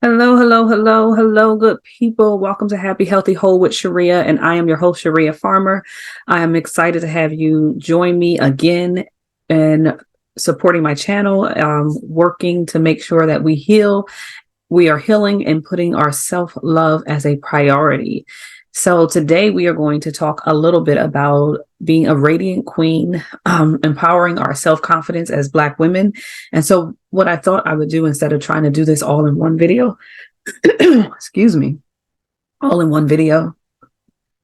Hello, hello, hello, hello, good people. Welcome to Happy, Healthy, Whole with Sharia, and I am your host, Sharia Farmer. I am excited to have you join me again in supporting my channel, working to make sure that we heal. We are healing and putting our self-love as a priority. So today we are going to talk a little bit about being a radiant queen, empowering our self-confidence as Black women. And so what I thought I would do instead of trying to do this all in one video, excuse me, all in one video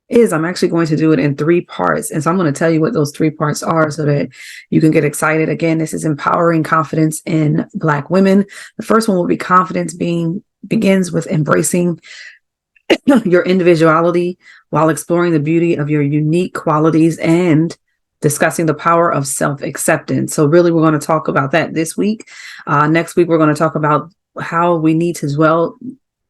is I'm actually going to do it in three parts. And so I'm going to tell you what those three parts are so that you can get excited. Again, this is empowering confidence in Black women. The first one will be confidence begins with embracing your individuality while exploring the beauty of your unique qualities and discussing the power of self-acceptance. So really, we're going to talk about that this week. Next week, we're going to talk about how we need to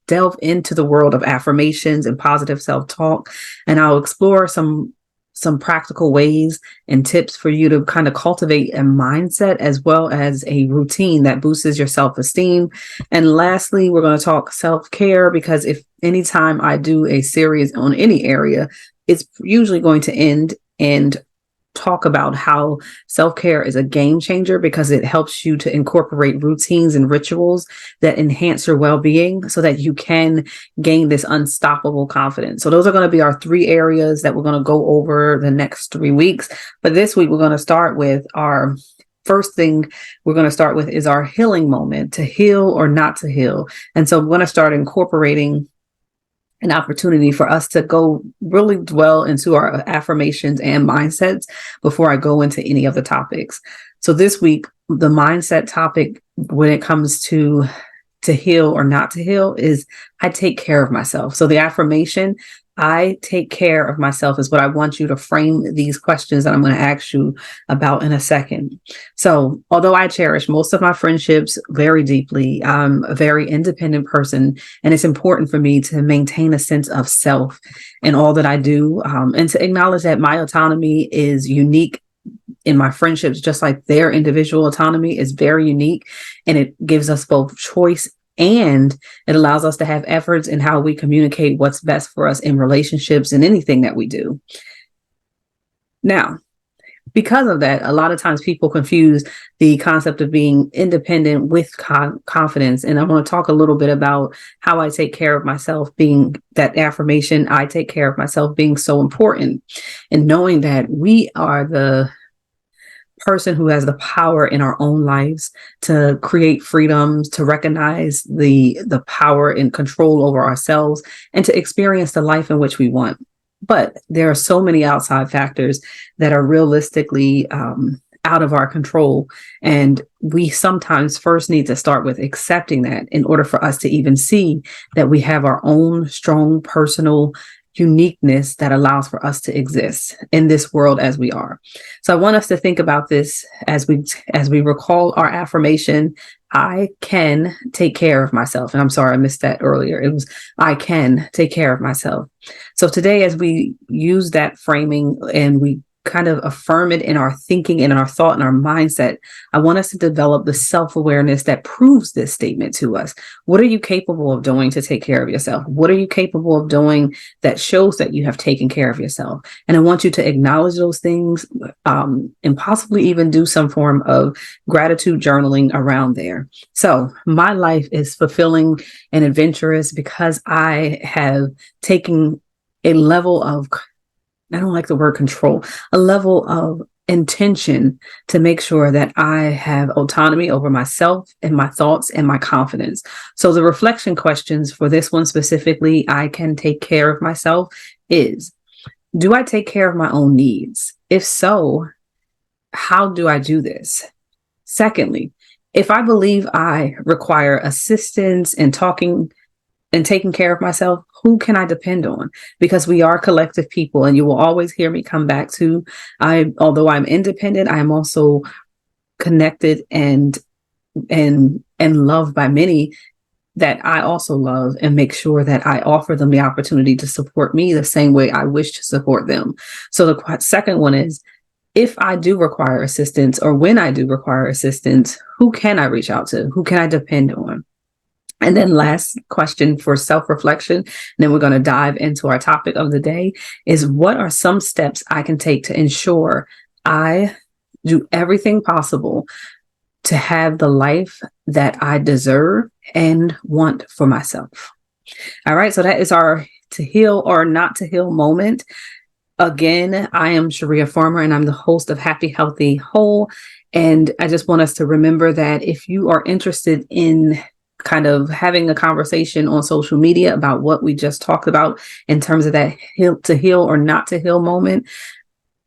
delve into the world of affirmations and positive self-talk. And I'll explore some practical ways and tips for you to kind of cultivate a mindset as well as a routine that boosts your self-esteem. And lastly, we're going to talk self-care, because if anytime I do a series on any area, it's usually going to end and talk about how self-care is a game changer, because it helps you to incorporate routines and rituals that enhance your well-being so that you can gain this unstoppable confidence. So those are going to be our three areas that we're going to go over the next 3 weeks. But this week, we're going to start with our first thing we're going to start with is our healing moment, to heal or not to heal. And so we're going to start incorporating an opportunity for us to go really dwell into our affirmations and mindsets before I go into any of the topics. So this week, the mindset topic when it comes to heal or not to heal is I take care of myself. So the affirmation, I take care of myself, is what I want you to frame these questions that I'm going to ask you about in a second. So although I cherish most of my friendships very deeply, I'm a very independent person, and it's important for me to maintain a sense of self in all that I do, and to acknowledge that my autonomy is unique in my friendships, just like their individual autonomy is very unique, and it gives us both choice and it allows us to have efforts in how we communicate what's best for us in relationships and anything that we do. Now, because of that, a lot of times people confuse the concept of being independent with confidence. And I want to talk a little bit about how I take care of myself, being that affirmation, I take care of myself, being so important, and knowing that we are the person who has the power in our own lives to create freedoms, to recognize the power and control over ourselves, and to experience the life in which we want. But there are so many outside factors that are realistically out of our control. And we sometimes first need to start with accepting that in order for us to even see that we have our own strong personal uniqueness that allows for us to exist in this world as we are. So I want us to think about this as we recall our affirmation, I can take care of myself. And I'm sorry, I missed that earlier. It was, I can take care of myself. So today, as we use that framing and we kind of affirm it in our thinking and in our thought and our mindset, I want us to develop the self-awareness that proves this statement to us. What are you capable of doing to take care of yourself? What are you capable of doing that shows that you have taken care of yourself? And I want you to acknowledge those things, and possibly even do some form of gratitude journaling around there. So my life is fulfilling and adventurous because I have taken a level of, I don't like the word control, a level of intention to make sure that I have autonomy over myself and my thoughts and my confidence. So the reflection questions for this one specifically, I can take care of myself, is, do I take care of my own needs? If so, how do I do this? Secondly, if I believe I require assistance in talking and taking care of myself, who can I depend on? Because we are collective people, and you will always hear me come back to, although I'm independent, I am also connected and loved by many that I also love, and make sure that I offer them the opportunity to support me the same way I wish to support them. So the second one is, if I do require assistance, or when I do require assistance, who can I reach out to? Who can I depend on? And then last question for self-reflection, and then we're going to dive into our topic of the day, is what are some steps I can take to ensure I do everything possible to have the life that I deserve and want for myself? All right, so that is our to heal or not to heal moment. Again, I am Sharia Farmer, and I'm the host of Happy, Healthy, Whole. And I just want us to remember that if you are interested in kind of having a conversation on social media about what we just talked about in terms of that to heal or not to heal moment,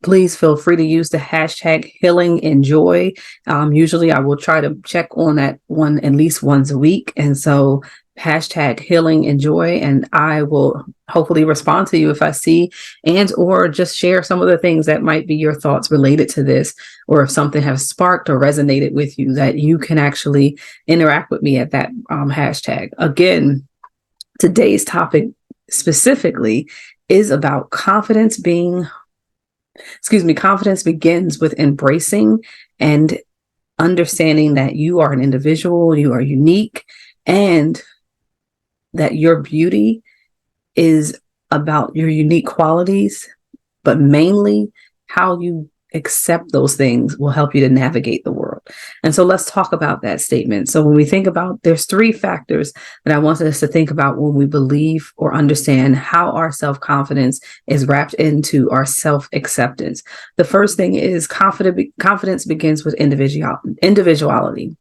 please feel free to use the hashtag healing and joy. Usually I will try to check on that one at least once a week. And so hashtag healing and joy, and I will hopefully respond to you if I see and or just share some of the things that might be your thoughts related to this, or if something has sparked or resonated with you that you can actually interact with me at that hashtag. Again, today's topic specifically is about confidence begins with embracing and understanding that you are an individual, you are unique, and that your beauty is about your unique qualities, but mainly how you accept those things will help you to navigate the world. And so let's talk about that statement. So when we think about, there's three factors that I want us to think about when we believe or understand how our self-confidence is wrapped into our self-acceptance. The first thing is confidence begins with individuality.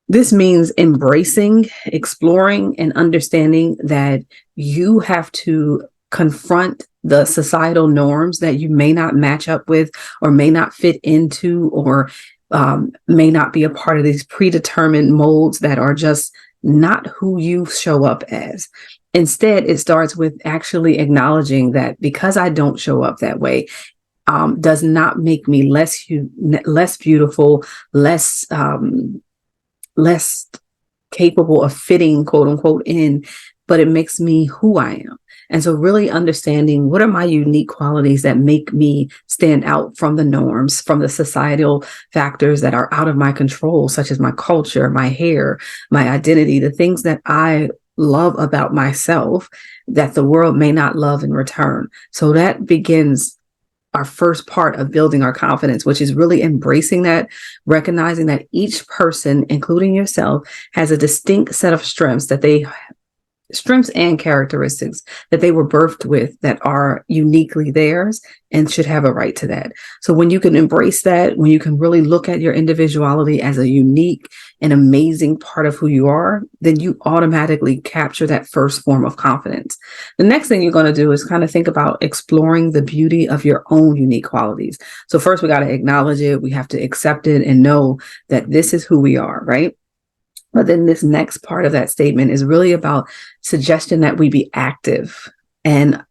This means embracing, exploring, and understanding that you have to confront the societal norms that you may not match up with, or may not fit into, or may not be a part of these predetermined molds that are just not who you show up as. Instead, it starts with actually acknowledging that because I don't show up that way, does not make me less beautiful, less capable of fitting, quote unquote, in, but it makes me who I am. And so really understanding what are my unique qualities that make me stand out from the norms, from the societal factors that are out of my control, such as my culture, my hair, my identity, the things that I love about myself that the world may not love in return. So that begins our first part of building our confidence, which is really embracing that, recognizing that each person, including yourself, has a distinct set of strengths and characteristics that they were birthed with that are uniquely theirs and should have a right to that. So when you can embrace that, when you can really look at your individuality as a unique and amazing part of who you are, then you automatically capture that first form of confidence. The next thing you're going to do is kind of think about exploring the beauty of your own unique qualities. So first we got to acknowledge it. We have to accept it and know that this is who we are, right? But then this next part of that statement is really about suggestion that we be active and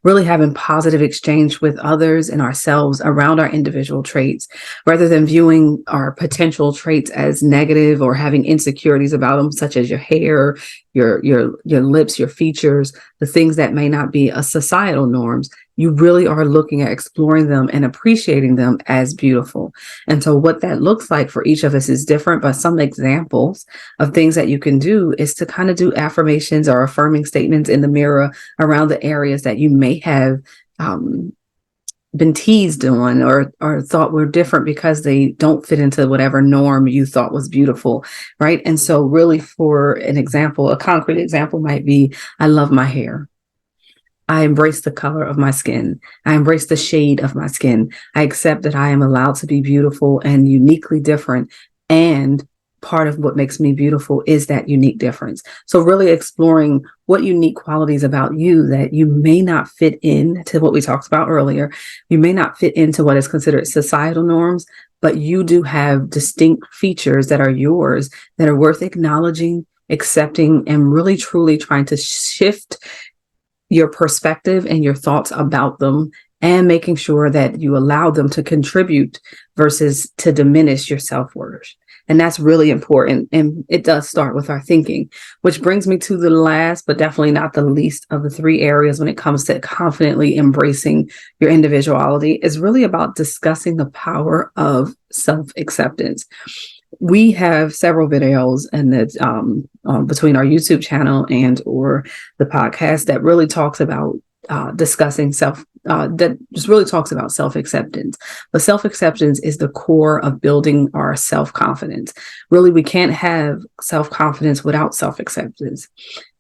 really having positive exchange with others and ourselves around our individual traits, rather than viewing our potential traits as negative or having insecurities about them, such as your hair, your lips, your features, the things that may not be a societal norms. You really are looking at exploring them and appreciating them as beautiful. And so what that looks like for each of us is different, but some examples of things that you can do is to kind of do affirmations or affirming statements in the mirror around the areas that you may have been teased on or thought were different because they don't fit into whatever norm you thought was beautiful, right? And so really, for an example, a concrete example might be, I love my hair. I embrace the color of my skin. I embrace the shade of my skin. I accept that I am allowed to be beautiful and uniquely different. And part of what makes me beautiful is that unique difference. So really exploring what unique qualities about you that you may not fit in to what we talked about earlier. You may not fit into what is considered societal norms, but you do have distinct features that are yours that are worth acknowledging, accepting, and really truly trying to shift your perspective and your thoughts about them, and making sure that you allow them to contribute versus to diminish your self-worth. And that's really important. And it does start with our thinking, which brings me to the last, but definitely not the least of the three areas when it comes to confidently embracing your individuality, is really about discussing the power of self-acceptance. we have several videos and that between our YouTube channel and or the podcast that really talks about discussing that just really talks about self-acceptance. But self-acceptance is the core of building our self-confidence. Really, we can't have self-confidence without self-acceptance.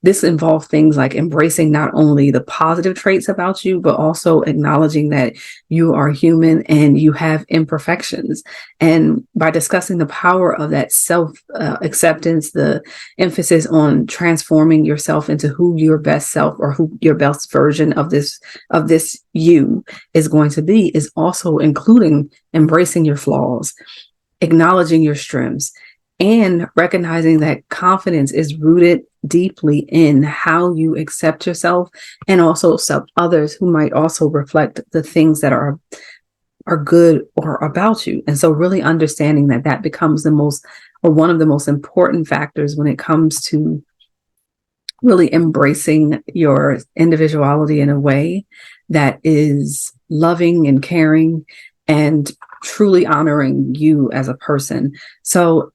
This involves things like embracing not only the positive traits about you, but also acknowledging that you are human and you have imperfections. And by discussing the power of that self acceptance, the emphasis on transforming yourself into who your best self or who your best version of this you is going to be, is also including embracing your flaws, acknowledging your strengths, and recognizing that confidence is rooted deeply in how you accept yourself and also accept others who might also reflect the things that are good or about you. And so really understanding that that becomes the most or one of the most important factors when it comes to really embracing your individuality in a way that is loving and caring and truly honoring you as a person. So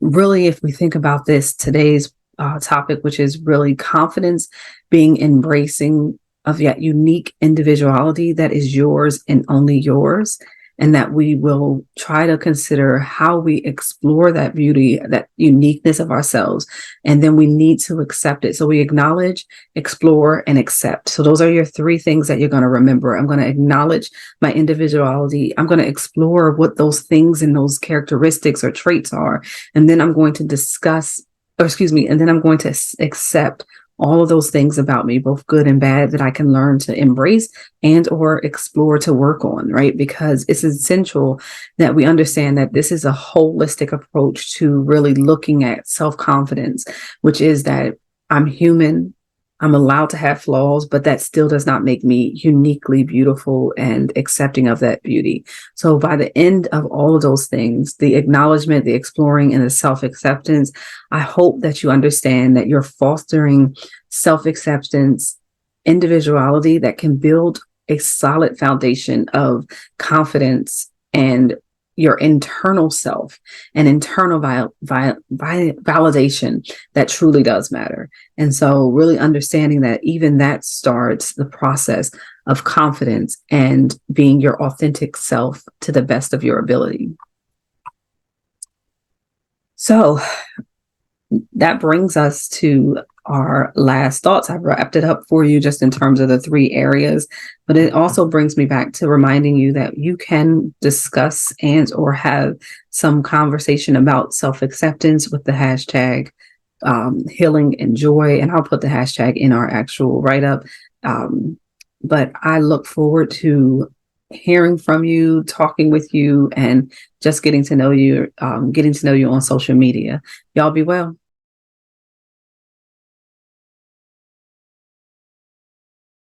really, if we think about this, today's topic, which is really confidence being embracing of that unique individuality that is yours and only yours, and that we will try to consider how we explore that beauty, that uniqueness of ourselves, and then we need to accept it. So we acknowledge, explore, and accept. So those are your three things that you're going to remember. I'm going to acknowledge my individuality. I'm going to explore what those things and those characteristics or traits are. And then I'm going to and then I'm going to accept all of those things about me, both good and bad, that I can learn to embrace and or explore to work on, right? Because it's essential that we understand that this is a holistic approach to really looking at self-confidence, which is that I'm human, I'm allowed to have flaws, but that still does not make me uniquely beautiful and accepting of that beauty. So by the end of all of those things, the acknowledgement, the exploring, and the self-acceptance, I hope that you understand that you're fostering self-acceptance, individuality that can build a solid foundation of confidence and your internal self and internal validation that truly does matter. And so really understanding that even that starts the process of confidence and being your authentic self to the best of your ability. So that brings us to our last thoughts. I've wrapped it up for you just in terms of the three areas, but it also brings me back to reminding you that you can discuss and or have some conversation about self-acceptance with the hashtag healing and joy. And I'll put the hashtag in our actual write-up. But I look forward to hearing from you, talking with you, and just getting to know you on social media. Y'all be well.